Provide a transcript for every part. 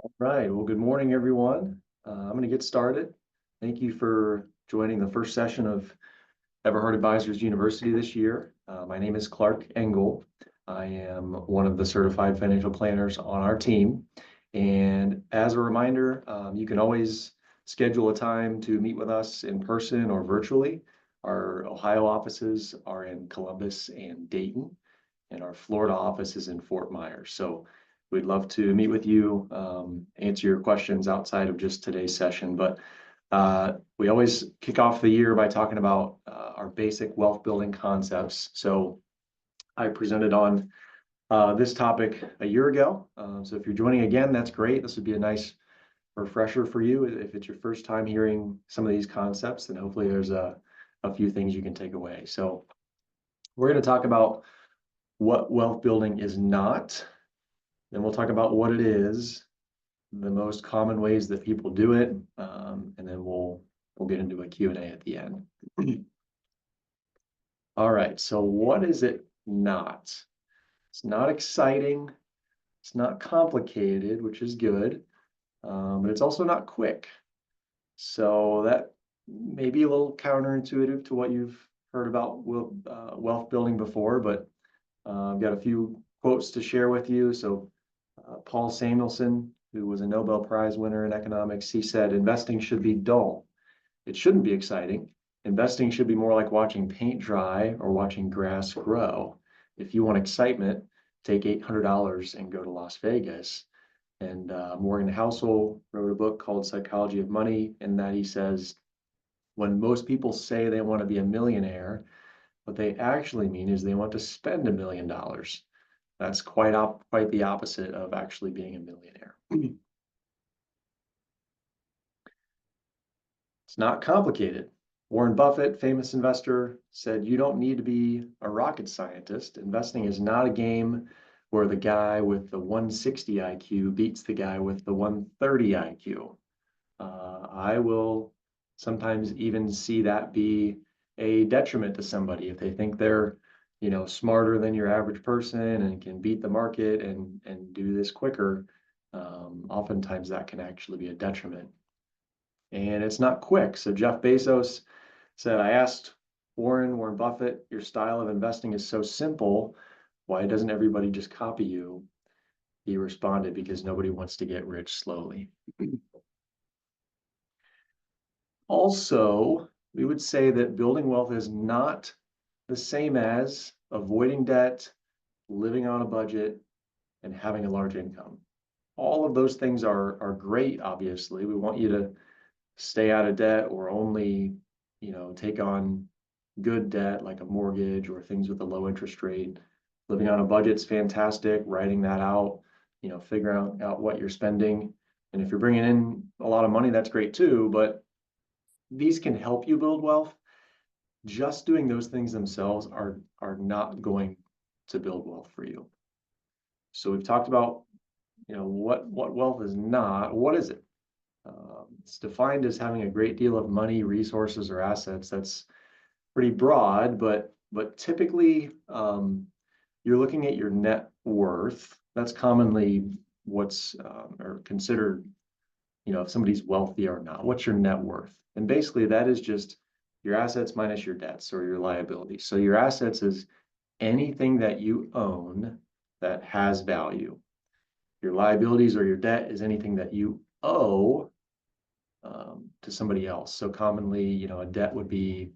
All right. Well, good morning, everyone. I'm going to get started. Thank you for joining the first session of Everhard Advisors University this year. My name is Clark Engel. I am one of the certified financial planners on our team. And as a reminder, you can always schedule a time to meet with us in person or virtually. Our Ohio offices are in Columbus and Dayton, and our Florida office is in Fort Myers. So we'd love to meet with you, answer your questions outside of just today's session. But we always kick off the year by talking about our basic wealth building concepts. So I presented on this topic a year ago. So if you're joining again, that's great. This would be a nice refresher for you. If it's your first time hearing some of these concepts, then hopefully there's a few things you can take away. So we're going to talk about what wealth building is not. Then we'll talk about what it is, the most common ways that people do it, and then we'll get into a Q&A at the end. All right, so what is it not? It's not exciting, it's not complicated, which is good, but it's also not quick. So that may be a little counterintuitive to what you've heard about wealth building before, but I've got a few quotes to share with you. So Paul Samuelson, who was a Nobel Prize winner in economics, he said, investing should be dull. It shouldn't be exciting. Investing should be more like watching paint dry or watching grass grow. If you want excitement, take $800 and go to Las Vegas. And Morgan Housel wrote a book called Psychology of Money, in that he says, when most people say they want to be a millionaire, what they actually mean is they want to spend $1 million. That's quite the opposite of actually being a millionaire. It's not complicated. Warren Buffett, famous investor, said you don't need to be a rocket scientist. Investing is not a game where the guy with the 160 IQ beats the guy with the 130 IQ. I will sometimes even see that be a detriment to somebody if they think they're smarter than your average person and can beat the market and do this quicker. Oftentimes that can actually be a detriment. And it's not quick. So Jeff Bezos said, I asked Warren Buffett, your style of investing is so simple. Why doesn't everybody just copy you? He responded, because nobody wants to get rich slowly. Also, we would say that building wealth is not the same as avoiding debt, living on a budget, and having a large income. All of those things are great, obviously. We want you to stay out of debt or only, take on good debt like a mortgage or things with a low interest rate. Living on a budget's fantastic, writing that out, figuring out what you're spending. And if you're bringing in a lot of money, that's great too, but these can help you build wealth. Just doing those things themselves are not going to build wealth for you. So we've talked about, what wealth is not. What is it? It's defined as having a great deal of money, resources, or assets. That's pretty broad, but typically you're looking at your net worth. That's commonly what's or considered, if somebody's wealthy or not. What's your net worth? And basically that is just your assets minus your debts or your liabilities. So your assets is anything that you own that has value. Your liabilities or your debt is anything that you owe to somebody else. So commonly, a debt would be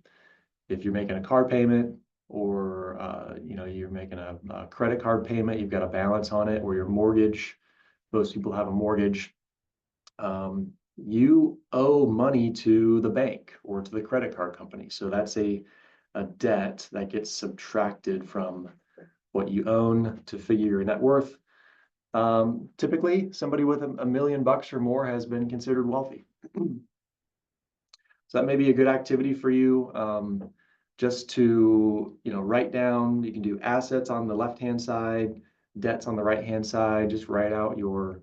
if you're making a car payment or, you're making a credit card payment, you've got a balance on it, or your mortgage. Most people have a mortgage. You owe money to the bank or to the credit card company. So that's a debt that gets subtracted from what you own to figure your net worth. Typically, somebody with $1 million or more has been considered wealthy. So that may be a good activity for you, just to write down. You can do assets on the left-hand side, debts on the right-hand side. Just write out your,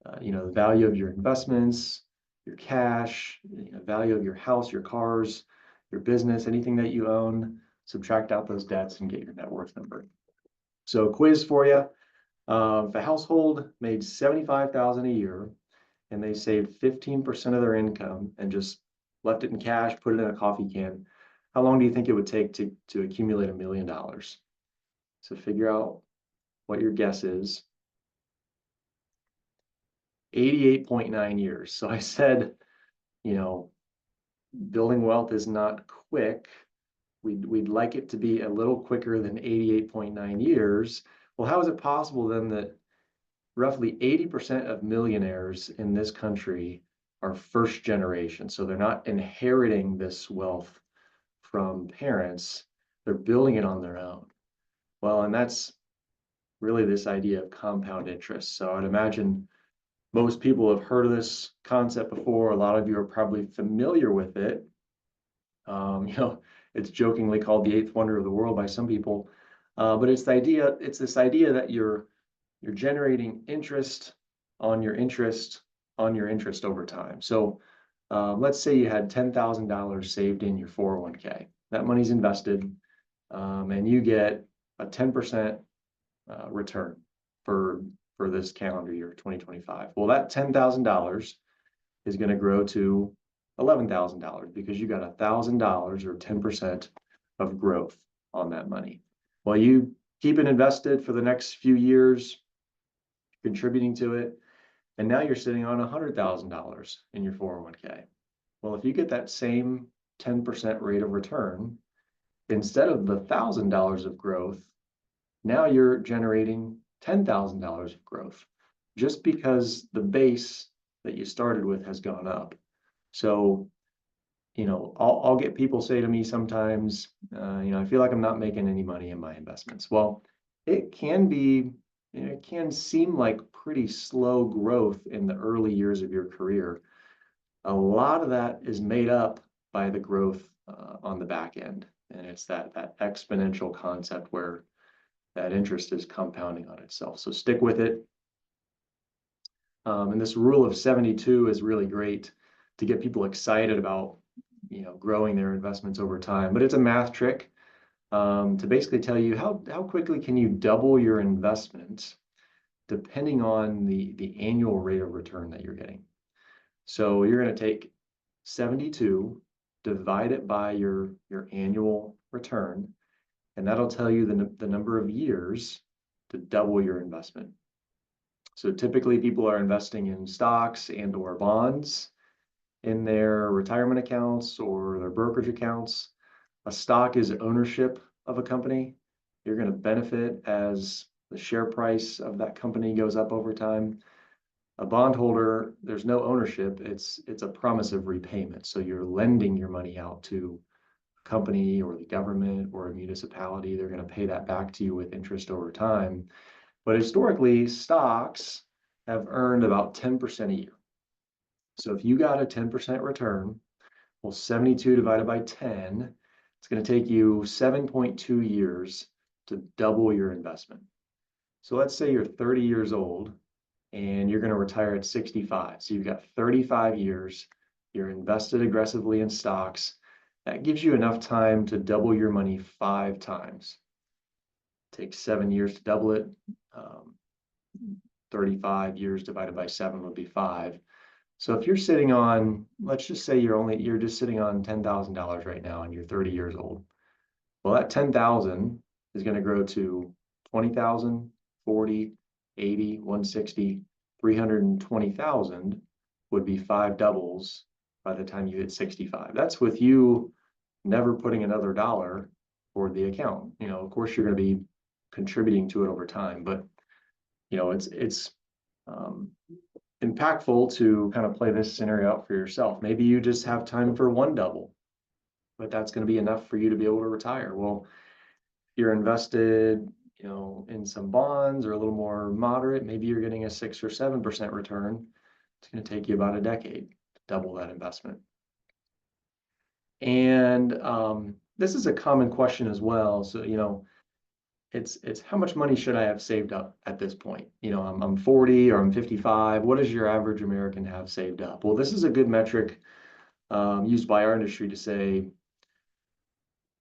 the value of your investments, your cash, value of your house, your cars, your business, anything that you own. Subtract out those debts and get your net worth number. So quiz for you. If a household made 75,000 a year and they saved 15% of their income and just left it in cash, put it in a coffee can, how long do you think it would take to accumulate $1 million? So figure out what your guess is. 88.9 years. So I said, you know, building wealth is not quick. We'd like it to be a little quicker than 88.9 years. Well, how is it possible then that roughly 80% of millionaires in this country are first generation? So they're not inheriting this wealth from parents, they're building it on their own. Well, and that's really this idea of compound interest. So I'd imagine most people have heard of this concept before. A lot of you are probably familiar with it. It's jokingly called the eighth wonder of the world by some people, but it's this idea that you're generating interest on your interest on your interest over time. So let's say you had $10,000 saved in your 401k. That money's invested, and you get a 10% return for this calendar year, 2025. Well, that $10,000 is going to grow to $11,000 because you got $1,000 or 10% of growth on that money. Well, you keep it invested for the next few years, contributing to it, and now you're sitting on $100,000 in your 401k. Well, if you get that same 10% rate of return, instead of the $1,000 of growth, now you're generating $10,000 of growth just because the base that you started with has gone up. So, I'll get people say to me sometimes, I feel like I'm not making any money in my investments. Well, it can be, it can seem like pretty slow growth in the early years of your career. A lot of that is made up by the growth on the back end. And it's that exponential concept where that interest is compounding on itself. So stick with it. And this rule of 72 is really great to get people excited about, growing their investments over time. But it's a math trick to basically tell you how quickly can you double your investment depending on the annual rate of return that you're getting. So you're going to take 72, divide it by your annual return, and that'll tell you the number of years to double your investment. So typically people are investing in stocks and or bonds in their retirement accounts or their brokerage accounts. A stock is ownership of a company. You're going to benefit as the share price of that company goes up over time. A bondholder, there's no ownership. It's a promise of repayment. So you're lending your money out to a company or the government or a municipality. They're going to pay that back to you with interest over time. But historically, stocks have earned about 10% a year. So if you got a 10% return, well, 72 divided by 10, it's going to take you 7.2 years to double your investment. So let's say you're 30 years old and you're going to retire at 65. So you've got 35 years, you're invested aggressively in stocks. That gives you enough time to double your money 5 times. It takes 7 years to double it. 35 years divided by 7 would be 5. So if you're sitting on, let's just say you're just sitting on $10,000 right now and you're 30 years old. Well, that 10,000 is going to grow to 20,000, 40, 80, 160, 320,000 would be 5 doubles by the time you hit 65. That's with you never putting another dollar toward the account. Of course you're going to be contributing to it over time, but it's impactful to kind of play this scenario out for yourself. Maybe you just have time for 1 double, but that's going to be enough for you to be able to retire. Well, you're invested, in some bonds or a little more moderate, maybe you're getting a 6 or 7% return. It's going to take you about a decade to double that investment. And this is a common question as well. So, it's how much money should I have saved up at this point? I'm 40 or I'm 55. What does your average American have saved up? Well, this is a good metric used by our industry to say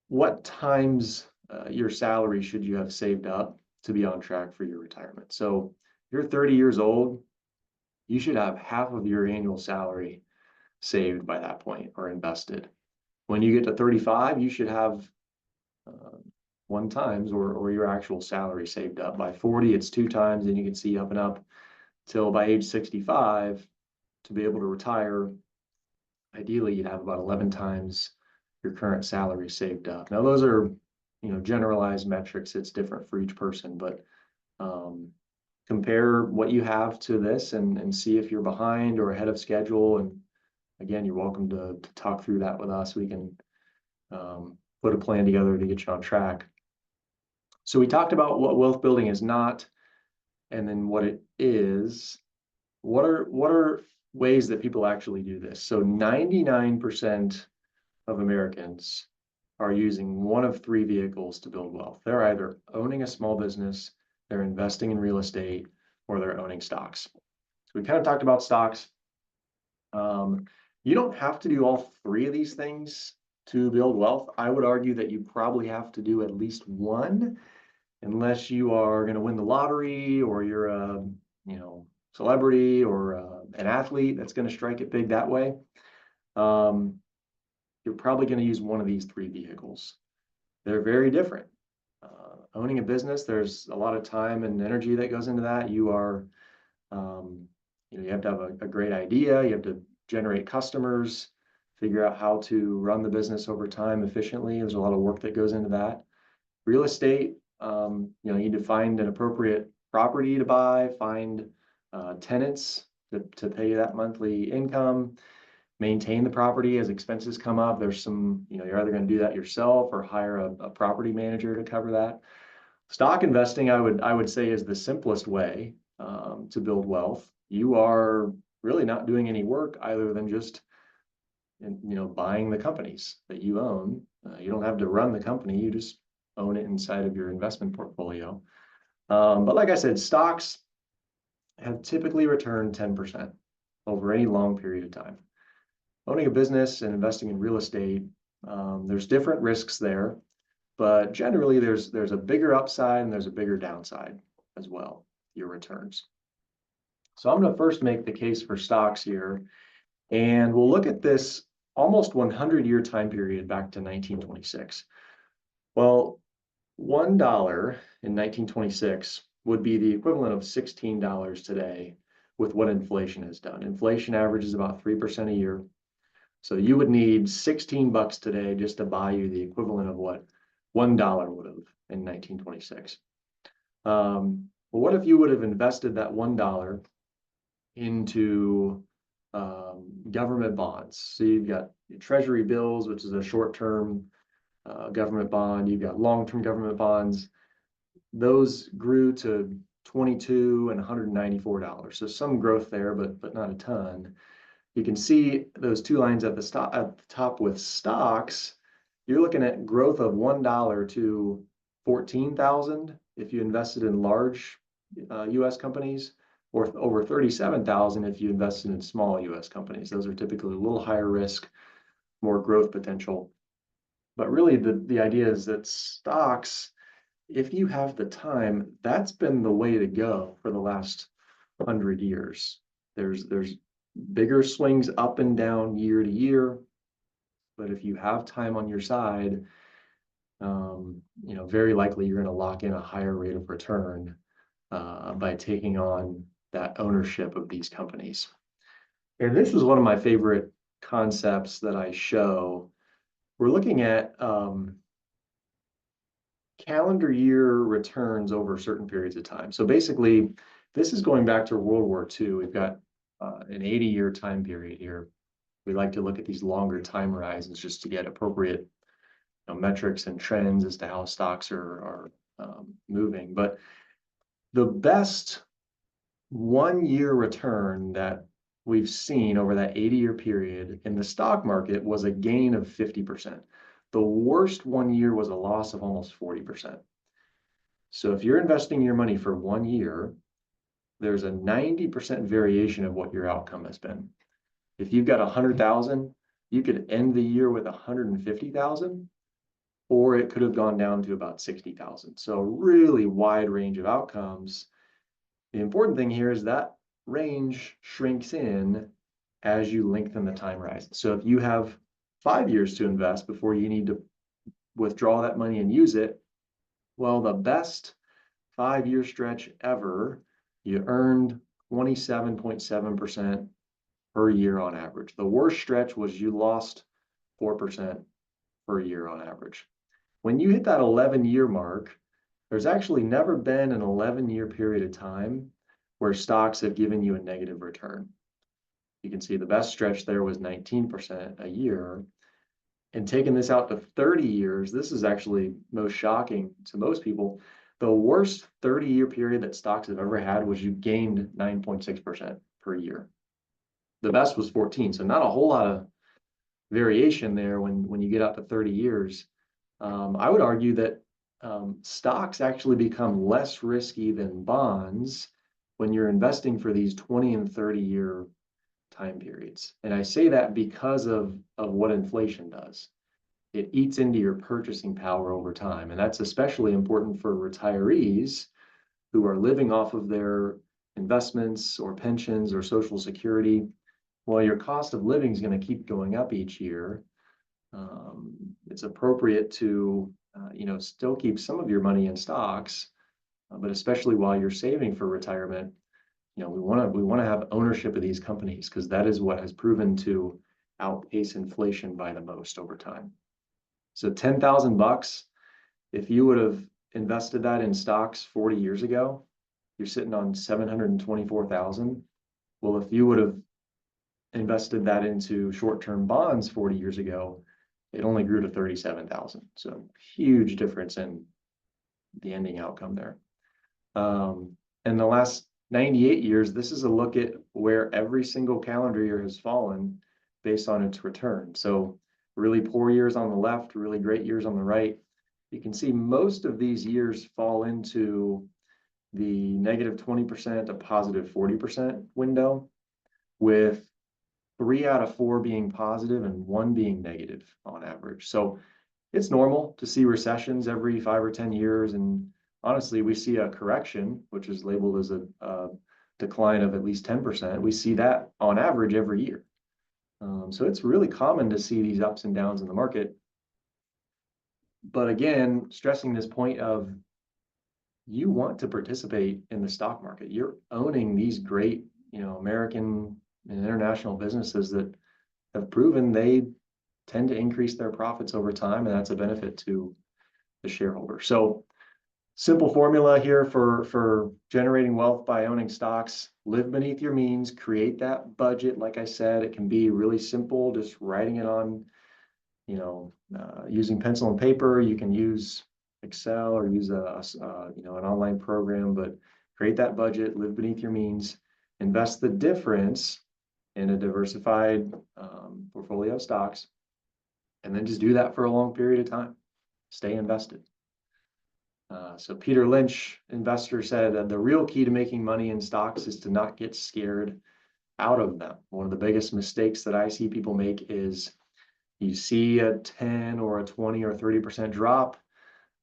what times your salary should you have saved up to be on track for your retirement. So you're 30 years old, you should have half of your annual salary saved by that point or invested. When you get to 35, you should have one times or your actual salary saved up. By 40, it's two times, and you can see up and up till by age 65 to be able to retire. Ideally, you'd have about 11 times your current salary saved up. Now, those are, generalized metrics. It's different for each person, but compare what you have to this and see if you're behind or ahead of schedule. And again, you're welcome to talk through that with us. We can put a plan together to get you on track. So we talked about what wealth building is not, and then what it is. What are ways that people actually do this? So 99% of Americans are using one of three vehicles to build wealth. They're either owning a small business, they're investing in real estate, or they're owning stocks. So we kind of talked about stocks. You don't have to do all three of these things to build wealth. I would argue that you probably have to do at least one, unless you are going to win the lottery or you're a, celebrity or an athlete that's going to strike it big that way. You're probably going to use one of these three vehicles. They're very different. Owning a business, there's a lot of time and energy that goes into that. You are, you have to have a great idea. You have to generate customers, figure out how to run the business over time efficiently. There's a lot of work that goes into that. Real estate, you need to find an appropriate property to buy, find tenants to pay you that monthly income, maintain the property as expenses come up. There's some, you're either going to do that yourself or hire a property manager to cover that. Stock investing, I would say, is the simplest way to build wealth. You are really not doing any work other than just, buying the companies that you own. You don't have to run the company. You just own it inside of your investment portfolio. But like I said, stocks have typically returned 10% over any long period of time. Owning a business and investing in real estate, there's different risks there, but generally there's a bigger upside and there's a bigger downside as well, your returns. So I'm going to first make the case for stocks here, and we'll look at this almost 100-year time period back to 1926. Well, $1 in 1926 would be the equivalent of $16 today with what inflation has done. Inflation averages about 3% a year. So you would need $16 today just to buy you the equivalent of what $1 would have in 1926. Well, what if you would have invested that $1 into government bonds? So you've got treasury bills, which is a short-term government bond. You've got long-term government bonds. Those grew to $22 and $194. So some growth there, but not a ton. You can see those two lines at the top with stocks. You're looking at growth of $1 to 14,000 if you invested in large U.S. companies, or over 37,000 if you invested in small U.S. companies. Those are typically a little higher risk, more growth potential. But really, the idea is that stocks, if you have the time, that's been the way to go for the last 100 years. There's bigger swings up and down year to year, but if you have time on your side, very likely you're going to lock in a higher rate of return by taking on that ownership of these companies. And this is one of my favorite concepts that I show. We're looking at calendar year returns over certain periods of time. So basically, this is going back to World War II. We've got an 80-year time period here. We like to look at these longer time horizons just to get appropriate metrics and trends as to how stocks are moving. But the best 1-year return that we've seen over that 80-year period in the stock market was a gain of 50%. The worst 1 year was a loss of almost 40%. So if you're investing your money for 1 year, there's a 90% variation of what your outcome has been. If you've got 100,000, you could end the year with 150,000, or it could have gone down to about 60,000. So really wide range of outcomes. The important thing here is that range shrinks in as you lengthen the time horizon. So if you have 5 years to invest before you need to withdraw that money and use it, well, the best 5 year stretch ever, you earned 27.7% per year on average. The worst stretch was you lost 4% per year on average. When you hit that 11-year mark, there's actually never been an 11-year period of time where stocks have given you a negative return. You can see the best stretch there was 19% a year. And taking this out to 30 years, this is actually most shocking to most people. The worst 30-year period that stocks have ever had was you gained 9.6% per year. The best was 14, so not a whole lot of variation there when you get out to 30 years. I would argue that stocks actually become less risky than bonds when you're investing for these 20 and 30-year time periods. And I say that because of what inflation does. It eats into your purchasing power over time. And that's especially important for retirees who are living off of their investments or pensions or Social Security. Well, your cost of living is going to keep going up each year. It's appropriate to, still keep some of your money in stocks, but especially while you're saving for retirement, we want to have ownership of these companies because that is what has proven to outpace inflation by the most over time. So $10,000, if you would have invested that in stocks 40 years ago, you're sitting on 724,000. Well, if you would have invested that into short-term bonds 40 years ago, it only grew to 37,000. So huge difference in the ending outcome there. In the last 98 years, this is a look at where every single calendar year has fallen based on its return. So really poor years on the left, really great years on the right. You can see most of these years fall into the negative 20% to positive 40% window, with 3 out of 4 being positive and 1 being negative on average. So it's normal to see recessions every 5 or 10 years. And honestly, we see a correction, which is labeled as a decline of at least 10%. We see that on average every year. So it's really common to see these ups and downs in the market. But again, stressing this point of you want to participate in the stock market. You're owning these great, American and international businesses that have proven they tend to increase their profits over time, and that's a benefit to the shareholder. So simple formula here for generating wealth by owning stocks: live beneath your means, create that budget. Like I said, it can be really simple, just writing it on, using pencil and paper. You can use Excel or use an online program, but create that budget, live beneath your means, invest the difference in a diversified portfolio of stocks, and then just do that for a long period of time. Stay invested. So Peter Lynch, investor, said that the real key to making money in stocks is to not get scared out of them. One of the biggest mistakes that I see people make is you see a 10 or a 20 or 30% drop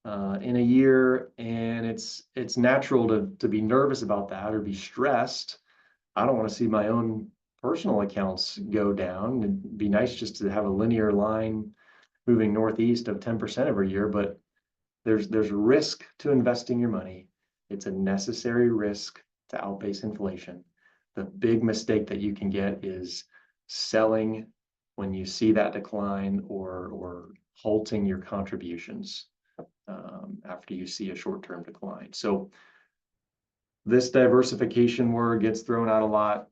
in a year, and it's natural to be nervous about that or be stressed. I don't want to see my own personal accounts go down. It'd be nice just to have a linear line moving northeast of 10% every year, but there's risk to investing your money. It's a necessary risk to outpace inflation. The big mistake that you can get is selling when you see that decline or halting your contributions after you see a short-term decline. So this diversification word gets thrown out a lot.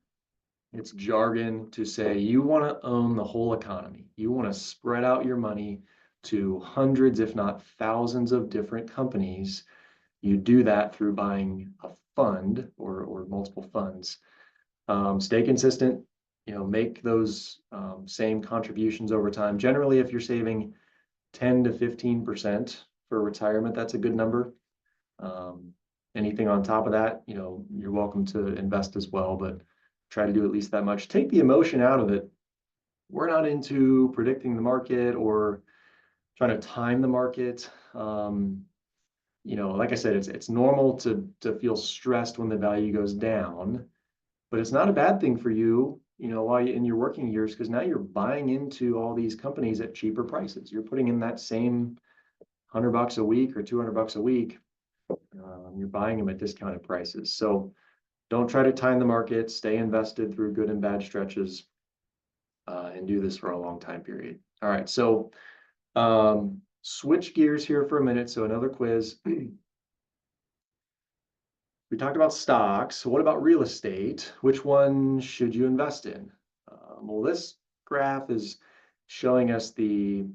It's jargon to say you want to own the whole economy. You want to spread out your money to hundreds, if not thousands, of different companies. You do that through buying a fund or multiple funds. Stay consistent, make those same contributions over time. Generally, if you're saving 10 to 15% for retirement, that's a good number. Anything on top of that, you're welcome to invest as well, but try to do at least that much. Take the emotion out of it. We're not into predicting the market or trying to time the market. Like I said, it's normal to feel stressed when the value goes down, but it's not a bad thing for you, while you in your working years, because now you're buying into all these companies at cheaper prices. You're putting in that same $100 a week or $200 a week. You're buying them at discounted prices. So don't try to time the market. Stay invested through good and bad stretches, and do this for a long time period. All right, so switch gears here for a minute. So another quiz. We talked about stocks. So what about real estate? Which one should you invest in? Well, this graph is showing us the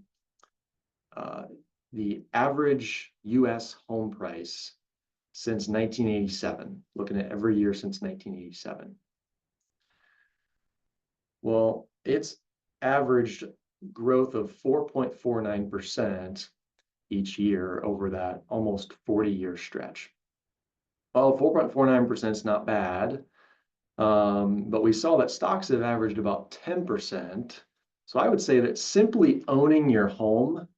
average U.S. home price since 1987, looking at every year since 1987. Well, it's averaged growth of 4.49% each year over that almost 40-year stretch. Well, 4.49% is not bad, but we saw that stocks have averaged about 10%. So I would say that simply owning your home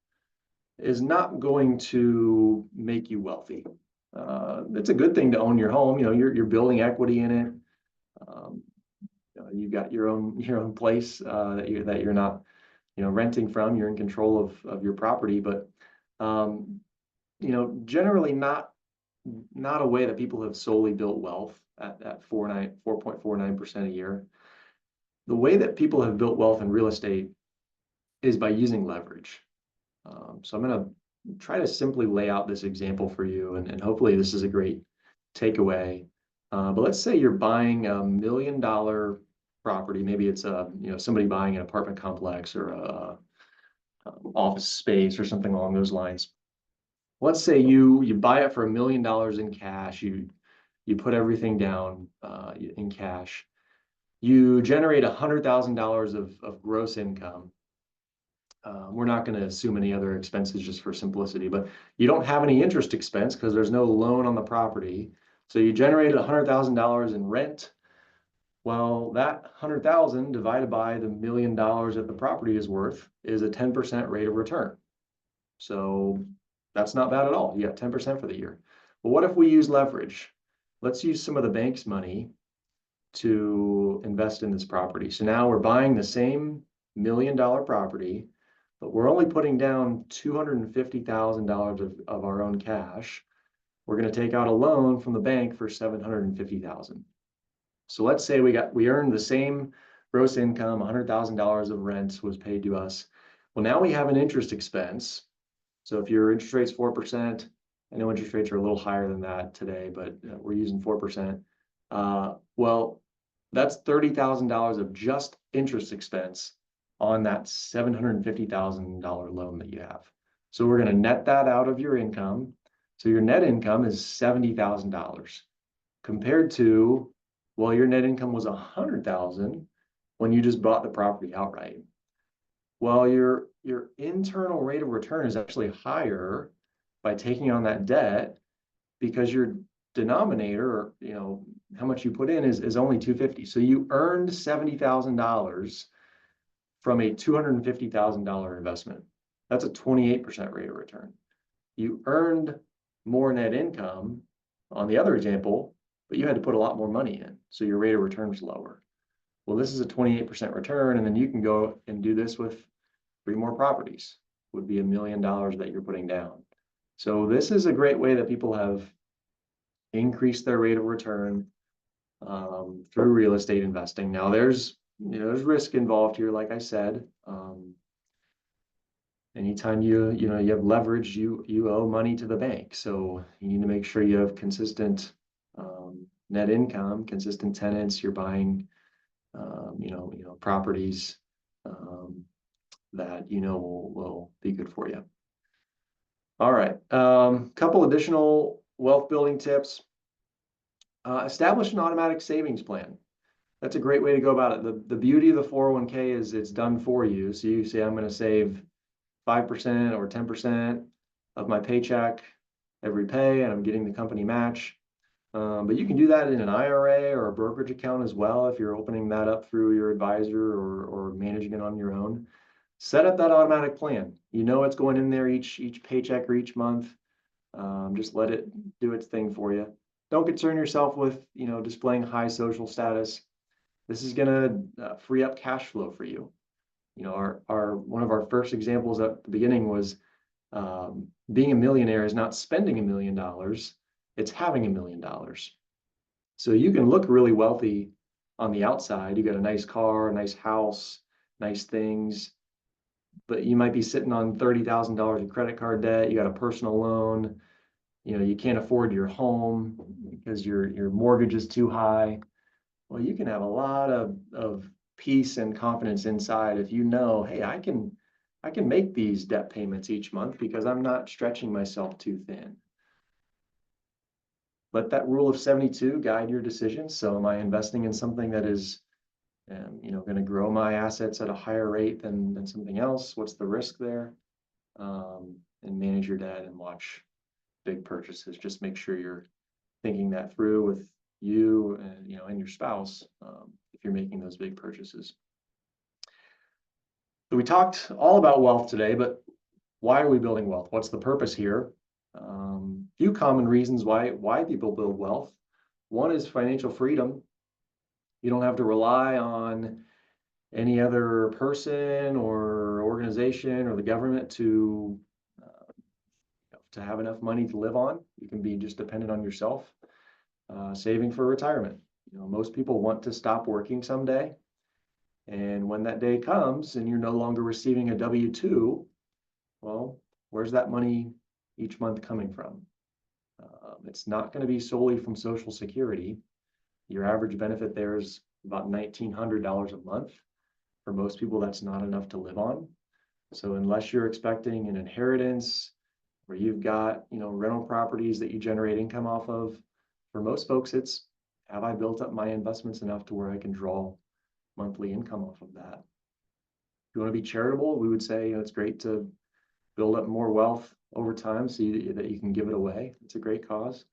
is not going to make you wealthy. It's a good thing to own your home. You're building equity in it. You've got your own place that you're not renting from. You're in control of your property, but generally not a way that people have solely built wealth at 4.49% a year. The way that people have built wealth in real estate is by using leverage. So I'm going to try to simply lay out this example for you, and hopefully this is a great takeaway. But let's say you're buying $1 million property. Maybe it's somebody buying an apartment complex or a office space or something along those lines. Let's say you buy it for $1 million in cash. You put everything down in cash. You generate $100,000 of gross income. We're not going to assume any other expenses just for simplicity, but you don't have any interest expense because there's no loan on the property. So you generated $100,000 in rent. Well, that 100,000 divided by the $1 million that the property is worth is a 10% rate of return. So that's not bad at all. You got 10% for the year. But what if we use leverage? Let's use some of the bank's money to invest in this property. So now we're buying the same $1 million property, but we're only putting down $250,000 of our own cash. We're going to take out a loan from the bank for $750,000. So let's say we earned the same gross income, $100,000 of rent was paid to us. Well, now we have an interest expense. So if your interest rate's 4%, I know interest rates are a little higher than that today, but we're using 4%. Well, that's $30,000 of just interest expense on that $750,000 loan that you have. So we're going to net that out of your income. So your net income is $70,000 compared to, well, your net income was $100,000 when you just bought the property outright. Well, your internal rate of return is actually higher by taking on that debt because your denominator, how much you put in is only $250,000. So you earned $70,000 from a $250,000 investment. That's a 28% rate of return. You earned more net income on the other example, but you had to put a lot more money in. So your rate of return is lower. Well, this is a 28% return, and then you can go and do this with 3 more properties, would be $1 million that you're putting down. So this is a great way that people have increased their rate of return through real estate investing. Now there's risk involved here, like I said. Anytime you have leverage, you owe money to the bank. So you need to make sure you have consistent net income, consistent tenants. You're buying properties that will be good for you. All right, couple additional wealth building tips. Establish an automatic savings plan. That's a great way to go about it. The beauty of the 401k is it's done for you. So you say, I'm going to save 5% or 10% of my paycheck every pay, and I'm getting the company match. But you can do that in an IRA or a brokerage account as well if you're opening that up through your advisor or managing it on your own. set up that automatic plan. You know it's going in there each paycheck or each month. Just let it do its thing for you. Don't concern yourself with, displaying high social status. This is gonna free up cash flow for you. Our one of our first examples at the beginning was being a millionaire is not spending $1 million, it's having $1 million. So you can look really wealthy on the outside. You got a nice car, a nice house, nice things, but you might be sitting on $30,000 in credit card debt. You got a personal loan. You can't afford your home because your mortgage is too high. Well, you can have a lot of peace and confidence inside if you know, hey, I can make these debt payments each month because I'm not stretching myself too thin. Let that rule of 72 guide your decisions. So am I investing in something that is going to grow my assets at a higher rate than something else? What's the risk there? And manage your debt and watch big purchases. Just make sure you're thinking that through with you and and your spouse if you're making those big purchases. So we talked all about wealth today, but why are we building wealth? What's the purpose here? Few common reasons why people build wealth. One is financial freedom. You don't have to rely on any other person or organization or the government to have enough money to live on. You can be just dependent on yourself. Saving for retirement. Most people want to stop working someday. And when that day comes and you're no longer receiving a W-2, well, where's that money each month coming from? It's not going to be solely from Social Security. Your average benefit there is about $1,900 a month. For most people, that's not enough to live on. So unless you're expecting an inheritance where you've got, rental properties that you generate income off of, for most folks, it's, have I built up my investments enough to where I can draw monthly income off of that? If you want to be charitable, we would say, it's great to build up more wealth over time so that you can give it away. It's a great cause.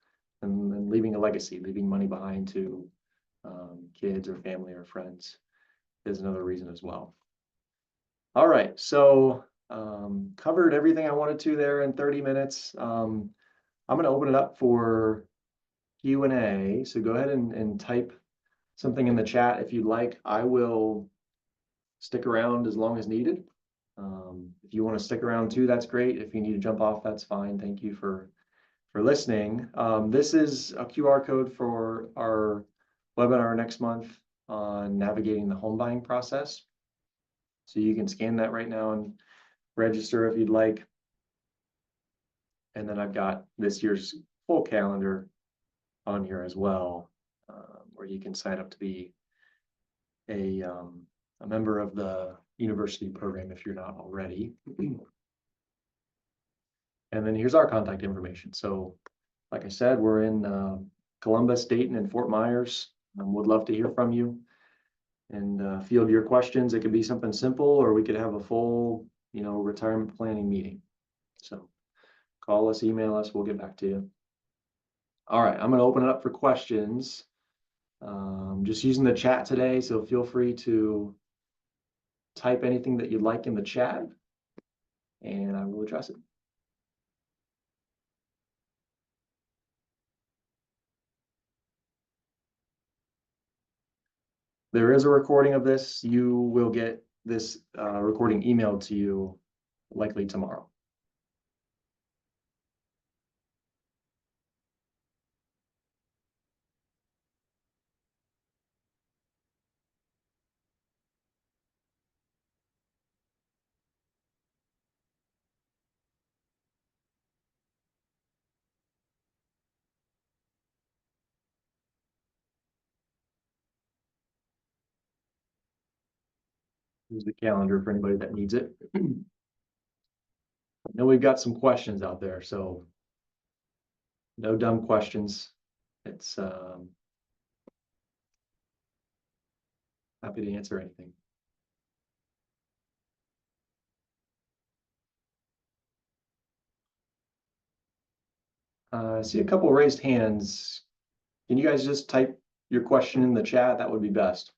And then leaving a legacy, leaving money behind to kids or family or friends is another reason as well. All right, so covered everything I wanted to there in 30 minutes. I'm going to open it up for Q&A. So go ahead and type something in the chat if you'd like. I will stick around as long as needed. If you want to stick around too, that's great. If you need to jump off, that's fine. Thank you for listening. This is a QR code for our webinar next month on navigating the home buying process. So you can scan that right now and register if you'd like. And then I've got this year's full calendar on here as well, where you can sign up to be a member of the university program if you're not already. And then here's our contact information. So like I said, we're in Columbus, Dayton, and Fort Myers. Would love to hear from you and field your questions. It could be something simple, or we could have a full, retirement planning meeting. So call us, email us, we'll get back to you. All right, I'm going to open it up for questions. Just using the chat today, so feel free to type anything that you'd like in the chat, and I will address it. There is a recording of this. You will get this recording emailed to you likely tomorrow. Here's the calendar for anybody that needs it. I know we've got some questions out there, so no dumb questions. It's happy to answer anything. I see a couple raised hands. Can you guys just type your question in the chat? That would be best.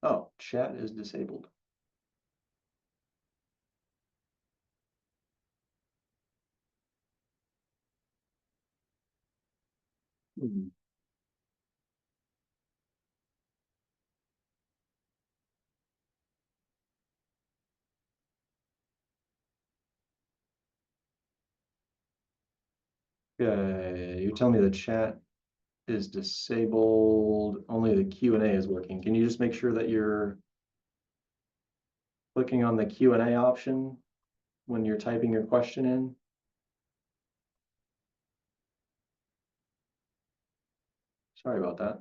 Oh, chat is disabled. Hmm. Okay, you're telling me the chat is disabled, only the Q&A is working. Can you just make sure that you're clicking on the Q&A option when you're typing your question in? Sorry about that.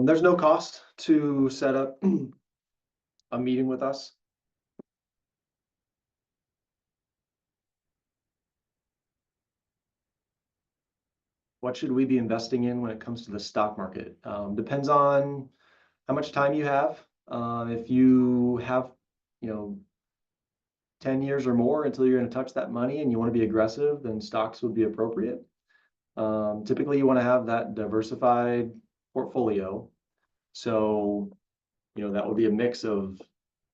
There's no cost to set up a meeting with us. What should we be investing in when it comes to the stock market? Depends on how much time you have. If you have, 10 years or more until you're going to touch that money and you want to be aggressive, then stocks would be appropriate. Typically, you want to have that diversified portfolio. So, that would be a mix of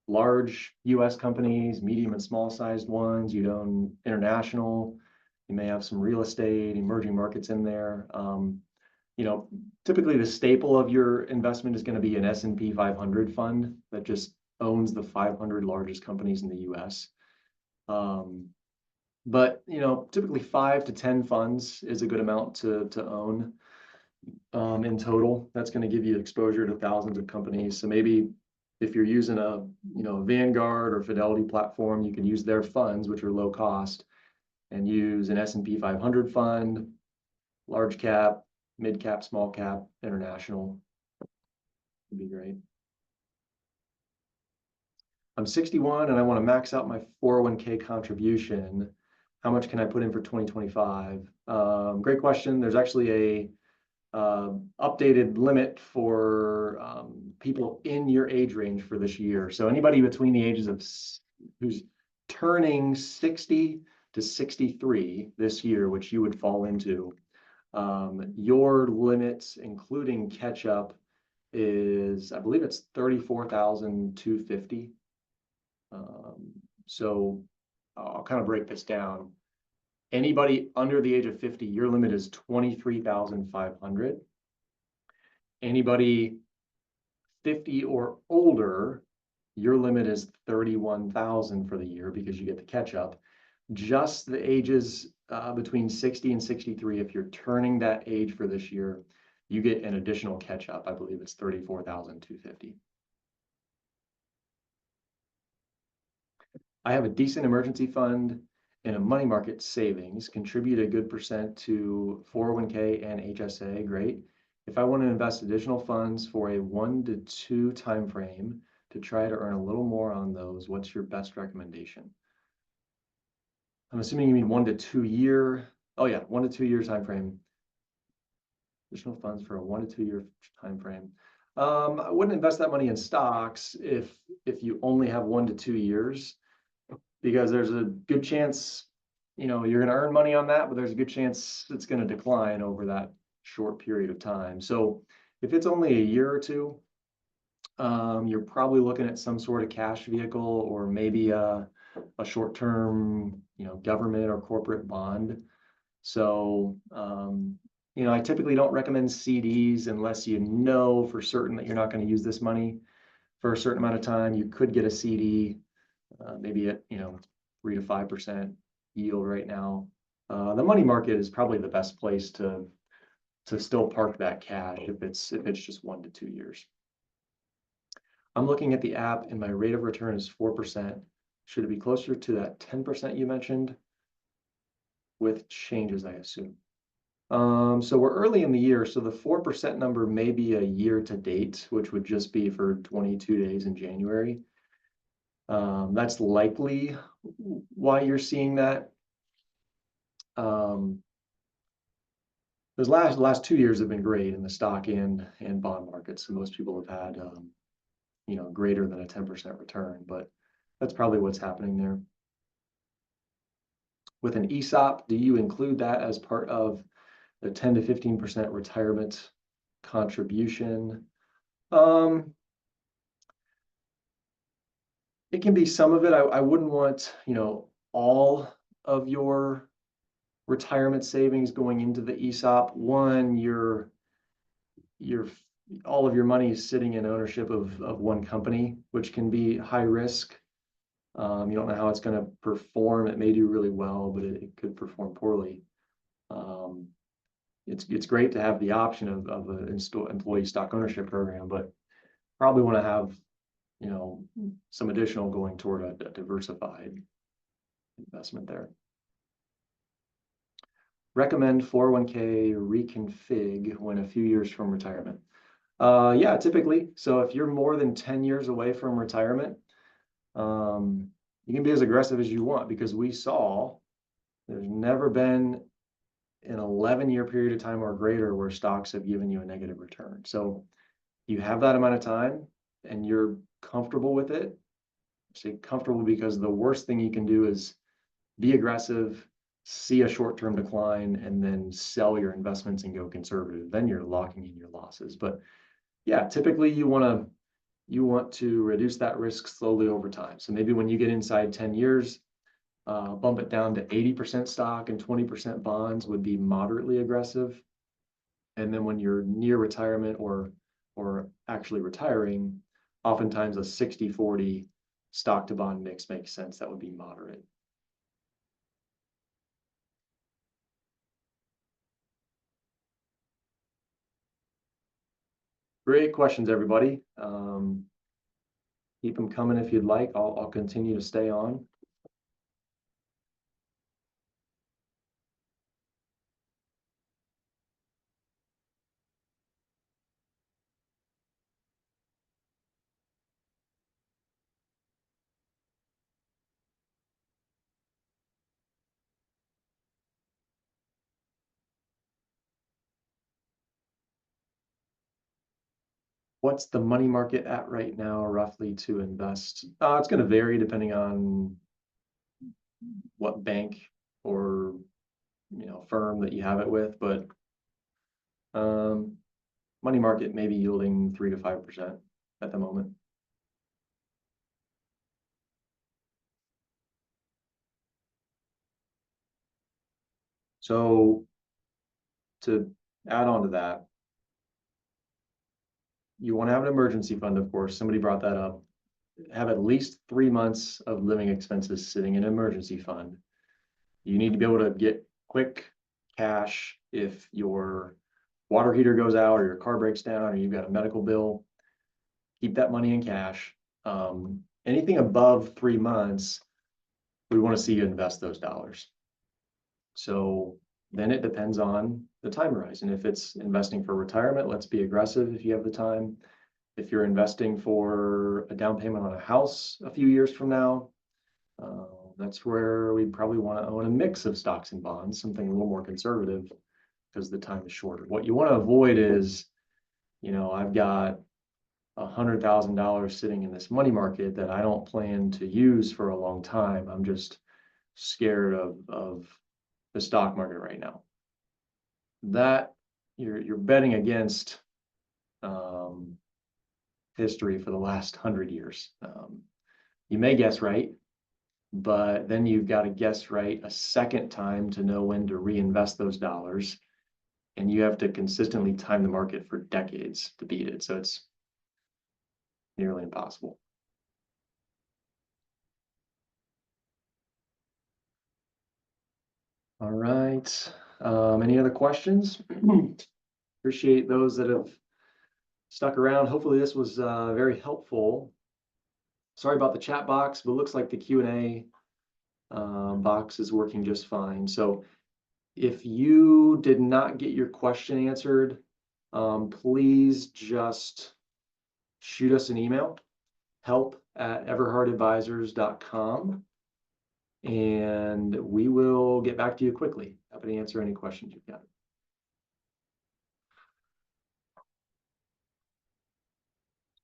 large US companies, medium and small sized ones. You'd own international. You may have some real estate, emerging markets in there. Typically the staple of your investment is going to be an S&P 500 fund that just owns the 500 largest companies in the US. But typically 5 to 10 funds is a good amount to own in total. That's going to give you exposure to thousands of companies. So maybe if you're using a Vanguard or Fidelity platform, you can use their funds, which are low cost, and use an S&P 500 fund, large cap, mid cap, small cap, international. Would be great. I'm 61 and I want to max out my 401k contribution. How much can I put in for 2025? Great question. There's actually a updated limit for people in your age range for this year. So anybody between the ages of who's turning 60 to 63 this year, which you would fall into, your limits, including catch up, is I believe it's 34,250. So I'll kind of break this down. Anybody under the age of 50, your limit is 23,500. Anybody 50 or older, your limit is 31,000 for the year because you get the catch up. Just the ages between 60 and 63, if you're turning that age for this year, you get an additional catch up. I believe it's 34,250. I have a decent emergency fund and a money market savings, contribute a good percent to 401k and HSA. Great. If I want to invest additional funds for a 1 to 2 time frame to try to earn a little more on those, what's your best recommendation? I'm assuming you mean 1 to 2 year. Oh yeah, 1 to 2 year time frame. Additional funds for a 1 to 2 year time frame. I wouldn't invest that money in stocks if you only have 1 to 2 years, because there's a good chance you're going to earn money on that, but there's a good chance it's going to decline over that short period of time. So if it's only a year or two, you're probably looking at some sort of cash vehicle or maybe a short-term, government or corporate bond. So, I typically don't recommend CDs unless you know for certain that you're not going to use this money for a certain amount of time. You could get a CD, maybe at 3 to 5% yield right now. The money market is probably the best place to still park that cash if it's just 1 to 2 years. I'm looking at the app and my rate of return is 4%. Should it be closer to that 10% you mentioned with changes, I assume? So we're early in the year, so the 4% number may be a year to date, which would just be for 22 days in January. That's likely why you're seeing that. Those last 2 years have been great in the stock and bond markets. So most people have had greater than a 10% return, but that's probably what's happening there. With an ESOP, do you include that as part of the 10 to 15% retirement contribution? It can be some of it. I wouldn't want, all of your retirement savings going into the ESOP. One, your all of your money is sitting in ownership of one company, which can be high risk. You don't know how it's going to perform. It may do really well, but it could perform poorly. It's great to have the option of an employee stock ownership program, but probably want to have some additional going toward a diversified investment there. Recommend 401k reconfig when a few years from retirement. Yeah, typically. So if you're more than 10 years away from retirement, you can be as aggressive as you want, because we saw there's never been an 11-year period of time or greater where stocks have given you a negative return. So you have that amount of time and you're comfortable with it. I say comfortable because the worst thing you can do is be aggressive, see a short-term decline, and then sell your investments and go conservative. Then you're locking in your losses. But yeah, typically you want to reduce that risk slowly over time. So maybe when you get inside 10 years, bump it down to 80% stock and 20% bonds would be moderately aggressive. And then when you're near retirement or actually retiring, oftentimes a 60-40 stock to bond mix makes sense. That would be moderate. Great questions, everybody. Keep them coming if you'd like. I'll continue to stay on. What's the money market at right now, roughly, to invest? It's going to vary depending on what bank or firm that you have it with, but money market may be yielding 3 to 5% at the moment. So to add on to that, you want to have an emergency fund, of course. Somebody brought that up. Have at least 3 months of living expenses sitting in an emergency fund. You need to be able to get quick cash if your water heater goes out or your car breaks down or you've got a medical bill. Keep that money in cash. Anything above 3 months, we want to see you invest those dollars. So then it depends on the time horizon. If it's investing for retirement, let's be aggressive if you have the time. If you're investing for a down payment on a house a few years from now, that's where we probably want to own a mix of stocks and bonds, something a little more conservative because the time is shorter. What you want to avoid is, I've got $100,000 sitting in this money market that I don't plan to use for a long time. I'm just scared of the stock market right now. That you're betting against history for the last 100 years. You may guess right, but then you've got to guess right a second time to know when to reinvest those dollars. And you have to consistently time the market for decades to beat it. So it's nearly impossible. All right. Any other questions? Appreciate those that have stuck around. Hopefully this was very helpful. Sorry about the chat box, but it looks like the Q&A box is working just fine. So If you did not get your question answered, please just shoot us an email, help@everhardadvisors.com, and we will get back to you quickly. Happy to answer any questions you've got.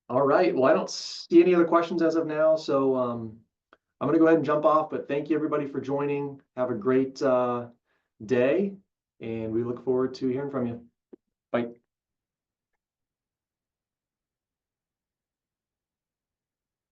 All right, well, I don't see any other questions as of now, so I'm gonna go ahead and jump off, but thank you everybody for joining. Have a great day, and we look forward to hearing from you. Bye.